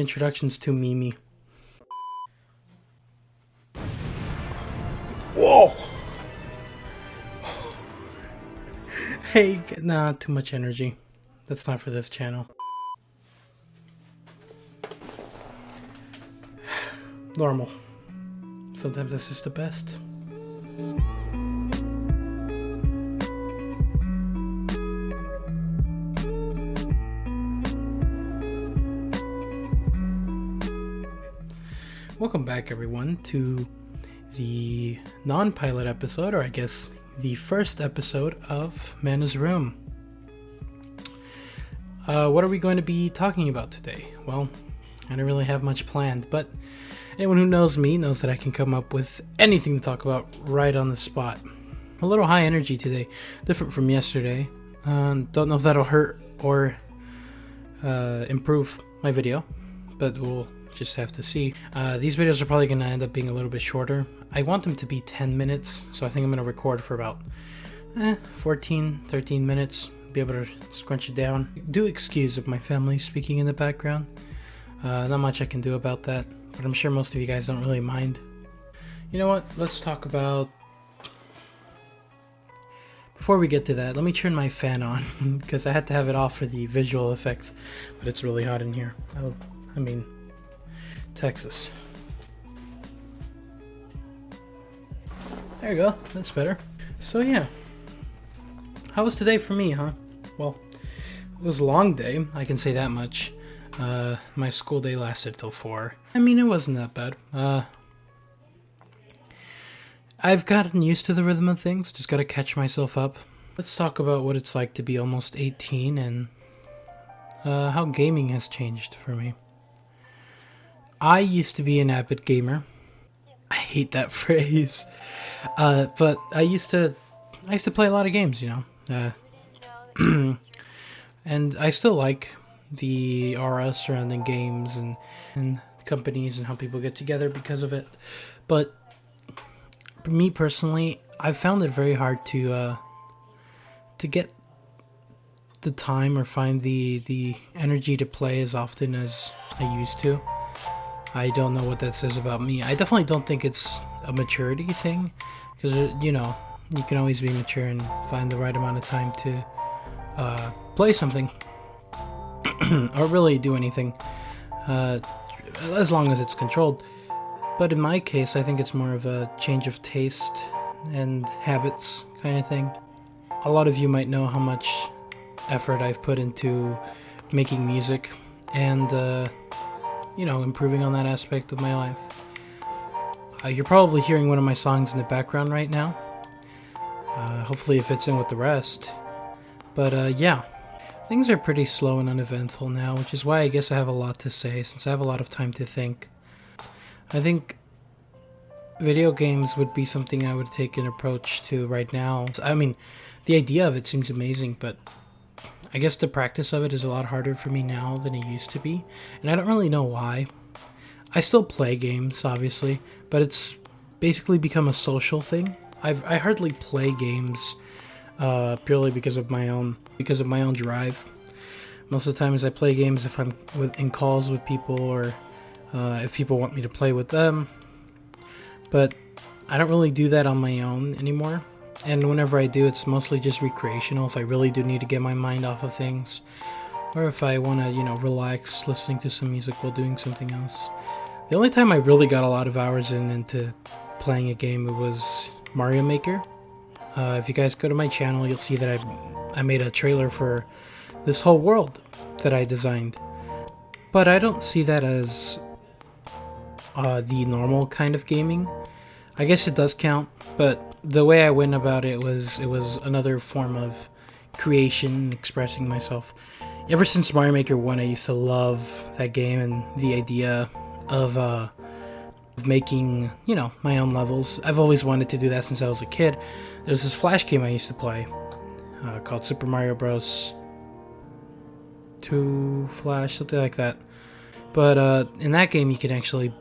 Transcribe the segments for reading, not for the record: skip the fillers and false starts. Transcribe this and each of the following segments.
The introduction's too memey. Whoa! Hey, nah, too much energy. That's not for this channel. Normal. Sometimes this is the best. Welcome back, everyone, to the non-pilot episode, or I guess the first episode of Mana's Room. What are we going to be talking about today? Well, I don't really have much planned, but anyone who knows me knows that I can come up with anything to talk about right on the spot. A little high energy today, different from yesterday. Don't know if that'll hurt or improve my video, but we'll just have to see. These videos are probably going to end up being a little bit shorter. I want them to be 10 minutes, so I think I'm going to record for about 14, 13 minutes, be able to scrunch it down. Do excuse if my family's speaking in the background. Not much I can do about that, but I'm sure most of you guys don't really mind. You know what? Let's talk about... Before we get to that, let me turn my fan on, because I had to have it off for the visual effects, but it's really hot in here. I mean, Texas. There you go, that's better. So yeah, how was today for me, huh? Well, it was a long day, I can say that much. My school day lasted till 4. I mean, it wasn't that bad. I've gotten used to the rhythm of things, just gotta catch myself up. Let's talk about what it's like to be almost 18 and how gaming has changed for me. I used to be an avid gamer. I hate that phrase. But I used to play a lot of games, you know. And I still like the aura surrounding games and companies and how people get together because of it. But for me personally, I've found it very hard to get the time or find the energy to play as often as I used to. I don't know what that says about me. I definitely don't think it's a maturity thing, because, you know, you can always be mature and find the right amount of time to play something or really do anything, as long as it's controlled. But in my case, I think it's more of a change of taste and habits kind of thing. A lot of you might know how much effort I've put into making music and you know, improving on that aspect of my life. You're probably hearing one of my songs in the background right now. Hopefully it fits in with the rest. But yeah, things are pretty slow and uneventful now, which is why I guess I have a lot to say, since I have a lot of time to think. I think video games would be something I would take an approach to right now. I mean, the idea of it seems amazing, but I guess the practice of it is a lot harder for me now than it used to be, and I don't really know why. I still play games, obviously, but it's basically become a social thing. I hardly play games purely because of my own drive. Most of the times I play games if I'm in calls with people or if people want me to play with them, but I don't really do that on my own anymore. And whenever I do, it's mostly just recreational if I really do need to get my mind off of things. Or if I want to, you know, relax listening to some music while doing something else. The only time I really got a lot of hours into playing a game, it was Mario Maker. If you guys go to my channel, you'll see that I made a trailer for this whole world that I designed. But I don't see that as the normal kind of gaming. I guess it does count, but the way I went about it was another form of creation, expressing myself. Ever since Mario Maker 1, I used to love that game and the idea of making, you know, my own levels. I've always wanted to do that since I was a kid. There's this Flash game I used to play called Super Mario Bros. 2 Flash, something like that. But in that game, you can actually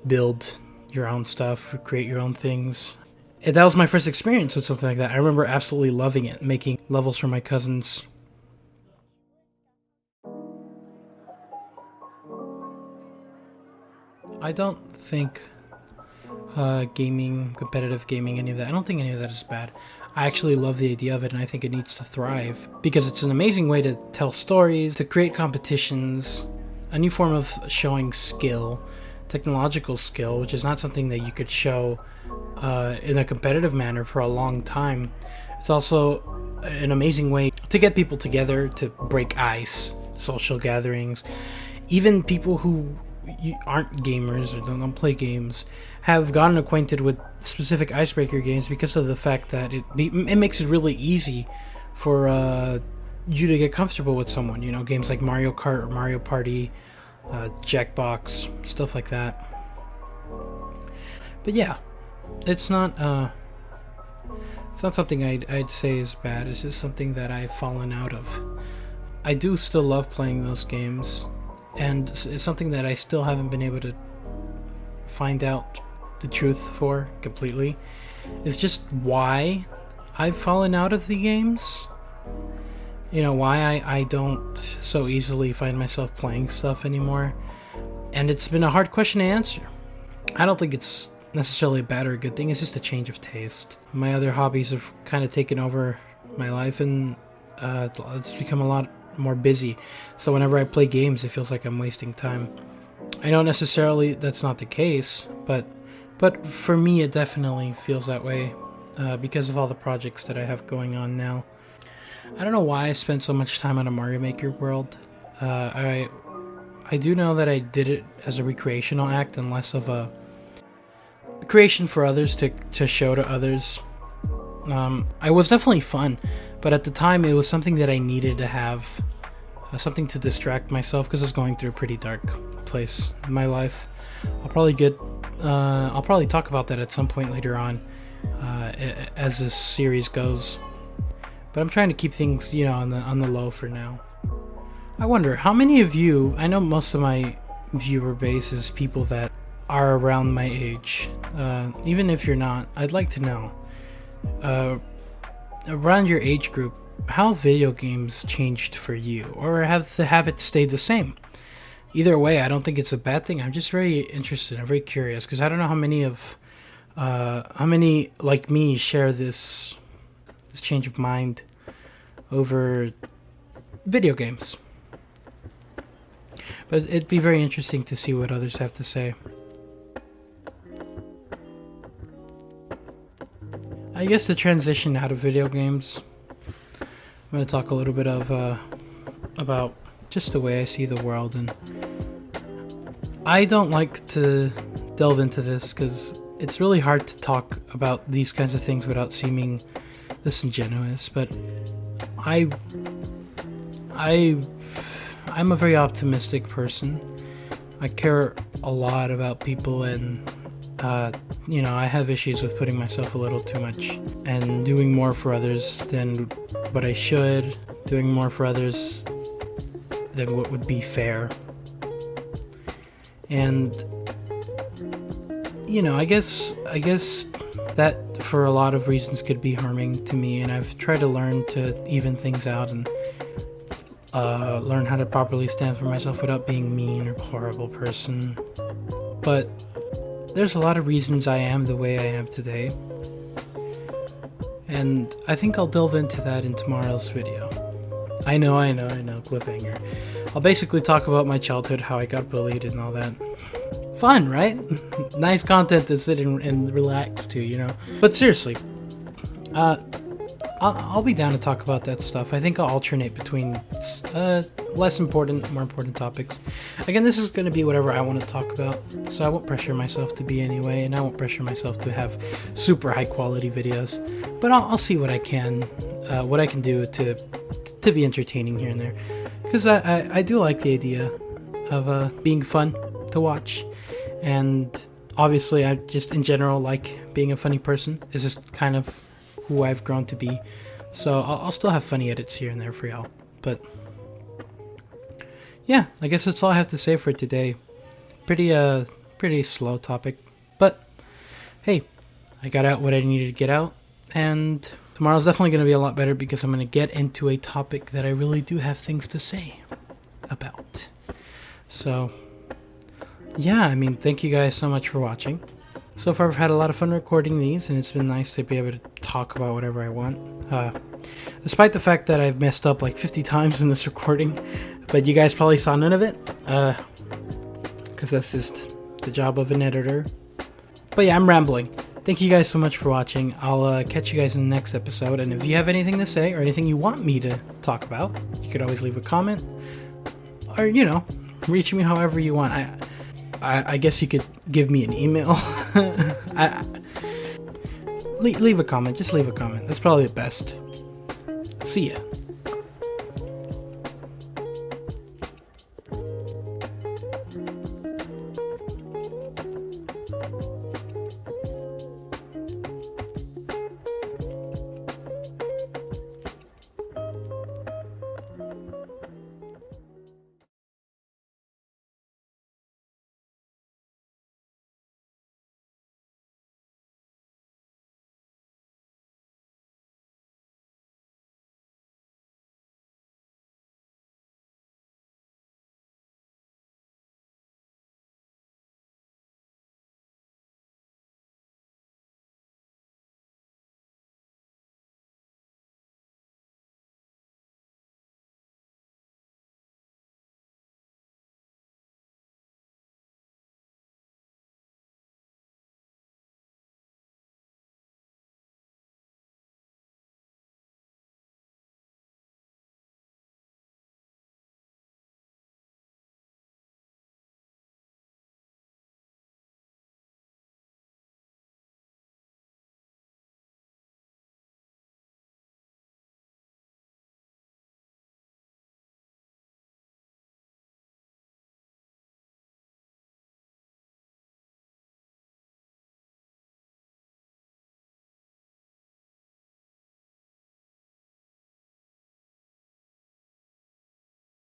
build your own stuff, create your own things. And that was my first experience with something like that. I remember absolutely loving it, making levels for my cousins. I don't think gaming, competitive gaming, any of that. I don't think any of that is bad. I actually love the idea of it, and I think it needs to thrive because it's an amazing way to tell stories, to create competitions, a new form of showing skill, technological skill, which is not something that you could show in a competitive manner for a long time. It's also an amazing way to get people together, to break ice, social gatherings. Even people who aren't gamers or don't play games have gotten acquainted with specific icebreaker games because of the fact that it makes it really easy for you to get comfortable with someone. You know, games like Mario Kart or Mario Party, Jackbox, stuff like that. But yeah, it's not something I'd say is bad. It's just something that I've fallen out of. I do still love playing those games, and it's something that I still haven't been able to find out the truth for completely. It's just why I've fallen out of the games. You know, why I don't so easily find myself playing stuff anymore. And it's been a hard question to answer. I don't think it's necessarily a bad or a good thing. It's just a change of taste. My other hobbies have kind of taken over my life, and it's become a lot more busy. So whenever I play games, it feels like I'm wasting time. I know necessarily that's not the case, but for me it definitely feels that way because of all the projects that I have going on now. I don't know why I spent so much time on a Mario Maker world. I do know that I did it as a recreational act and less of a creation for others to show to others. It was definitely fun, but at the time it was something that I needed to have, something to distract myself because I was going through a pretty dark place in my life. I'll probably talk about that at some point later on as this series goes. But I'm trying to keep things, you know, on the low for now. I wonder how many of you. I know most of my viewer base is people that are around my age. Even if you're not, I'd like to know around your age group how video games changed for you, or have the habits stayed the same. Either way, I don't think it's a bad thing. I'm just very interested. I'm very curious because I don't know how many like me share this change of mind over video games. But it'd be very interesting to see what others have to say. I guess the transition out of video games, I'm going to talk a little bit about just the way I see the world, and I don't like to delve into this because it's really hard to talk about these kinds of things without seeming disingenuous, but I'm a very optimistic person. I care a lot about people, and you know, I have issues with putting myself a little too much and doing more for others than what I should, doing more for others than what would be fair. And you know, I guess that for a lot of reasons could be harming to me, and I've tried to learn to even things out and learn how to properly stand for myself without being mean or a horrible person. But there's a lot of reasons I am the way I am today, and I think I'll delve into that in tomorrow's video. I know, cliffhanger. I'll basically talk about my childhood, how I got bullied and all that. Fun, right? Nice content to sit and relax to, you know? But seriously, I'll be down to talk about that stuff. I think I'll alternate between less important, more important topics. Again, this is going to be whatever I want to talk about, so I won't pressure myself to be anyway, and I won't pressure myself to have super high quality videos. But I'll see what I can do to be entertaining here and there, because I do like the idea of being fun to watch, and obviously I just in general like being a funny person. It's just kind of who I've grown to be, so I'll still have funny edits here and there for y'all. But yeah, I guess that's all I have to say for today. Pretty slow topic, but hey, I got out what I needed to get out, and tomorrow's definitely going to be a lot better because I'm going to get into a topic that I really do have things to say about. So yeah, I mean, thank you guys so much for watching. So far, I've had a lot of fun recording these, and it's been nice to be able to talk about whatever I want. Despite the fact that I've messed up like 50 times in this recording, but you guys probably saw none of it, because that's just the job of an editor. But yeah, I'm rambling. Thank you guys so much for watching. I'll catch you guys in the next episode, and if you have anything to say or anything you want me to talk about, you could always leave a comment, or, you know, reach me however you want. I guess you could give me an email. Leave a comment. Just leave a comment. That's probably the best. See ya.